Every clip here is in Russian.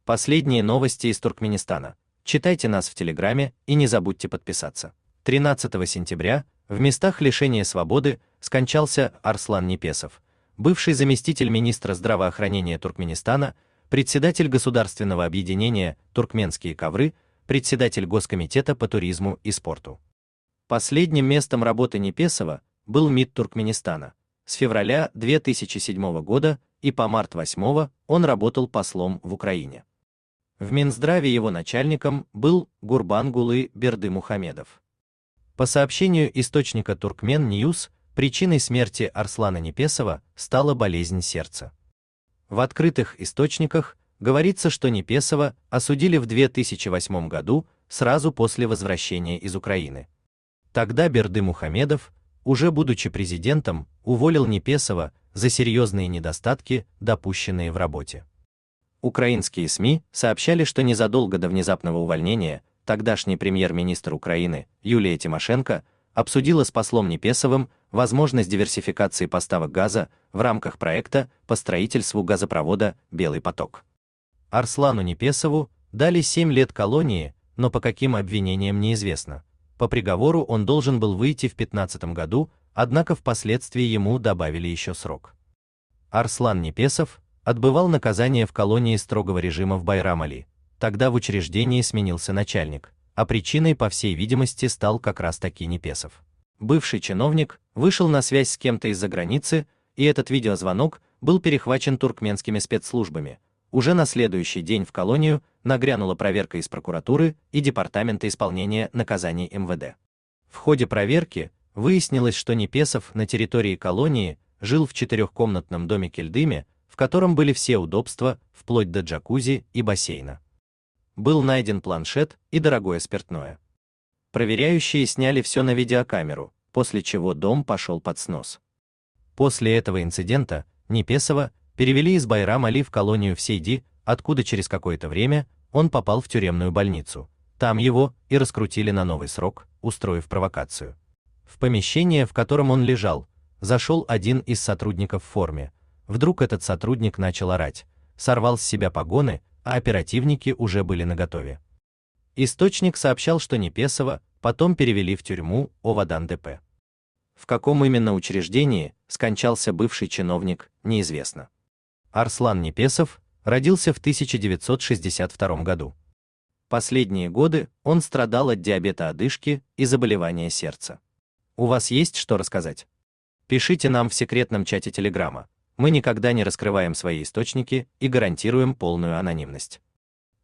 Последние новости из Туркменистана. Читайте нас в Телеграме и не забудьте подписаться. 13 сентября в местах лишения свободы скончался Арслан Непесов, бывший заместитель министра здравоохранения Туркменистана, председатель государственного объединения «Туркменские ковры», председатель Госкомитета по туризму и спорту. Последним местом работы Непесова был МИД Туркменистана. С февраля 2007 года и по март 2008 он работал послом в Украине. В Минздраве его начальником был Гурбангулы Бердымухамедов. По сообщению источника Туркмен Ньюс, причиной смерти Арслана Непесова стала болезнь сердца. В открытых источниках говорится, что Непесова осудили в 2008 году, сразу после возвращения из Украины. Тогда Бердымухамедов, уже будучи президентом, уволил Непесова за серьезные недостатки, допущенные в работе. Украинские СМИ сообщали, что незадолго до внезапного увольнения тогдашний премьер-министр Украины Юлия Тимошенко обсудила с послом Непесовым возможность диверсификации поставок газа в рамках проекта по строительству газопровода «Белый поток». Арслану Непесову дали 7 лет колонии, но по каким обвинениям неизвестно. По приговору он должен был выйти в 2015 году, однако впоследствии ему добавили еще срок. Арслан Непесов отбывал наказание в колонии строгого режима в Байрам-Али. Тогда в учреждении сменился начальник, а причиной, по всей видимости, стал как раз-таки Непесов. Бывший чиновник вышел на связь с кем-то из-за границы, и этот видеозвонок был перехвачен туркменскими спецслужбами. Уже на следующий день в колонию нагрянула проверка из прокуратуры и Департамента исполнения наказаний МВД. В ходе проверки выяснилось, что Непесов на территории колонии жил в 4-комнатном доме Кельдыме, в котором были все удобства, вплоть до джакузи и бассейна. Был найден планшет и дорогое спиртное. Проверяющие сняли все на видеокамеру, после чего дом пошел под снос. После этого инцидента Непесова перевели из Байрам-Али в колонию в Сейди, откуда через какое-то время он попал в тюремную больницу. Там его и раскрутили на новый срок, устроив провокацию. В помещение, в котором он лежал, зашел один из сотрудников в форме. Вдруг этот сотрудник начал орать, сорвал с себя погоны, а оперативники уже были наготове. Источник сообщал, что Непесова потом перевели в тюрьму Овадан-ДП. В каком именно учреждении скончался бывший чиновник, неизвестно. Арслан Непесов родился в 1962 году. Последние годы он страдал от диабета одышки и заболевания сердца. У вас есть что рассказать? Пишите нам в секретном чате Телеграма. Мы никогда не раскрываем свои источники и гарантируем полную анонимность.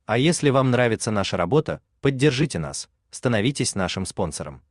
А если вам нравится наша работа, поддержите нас, становитесь нашим спонсором.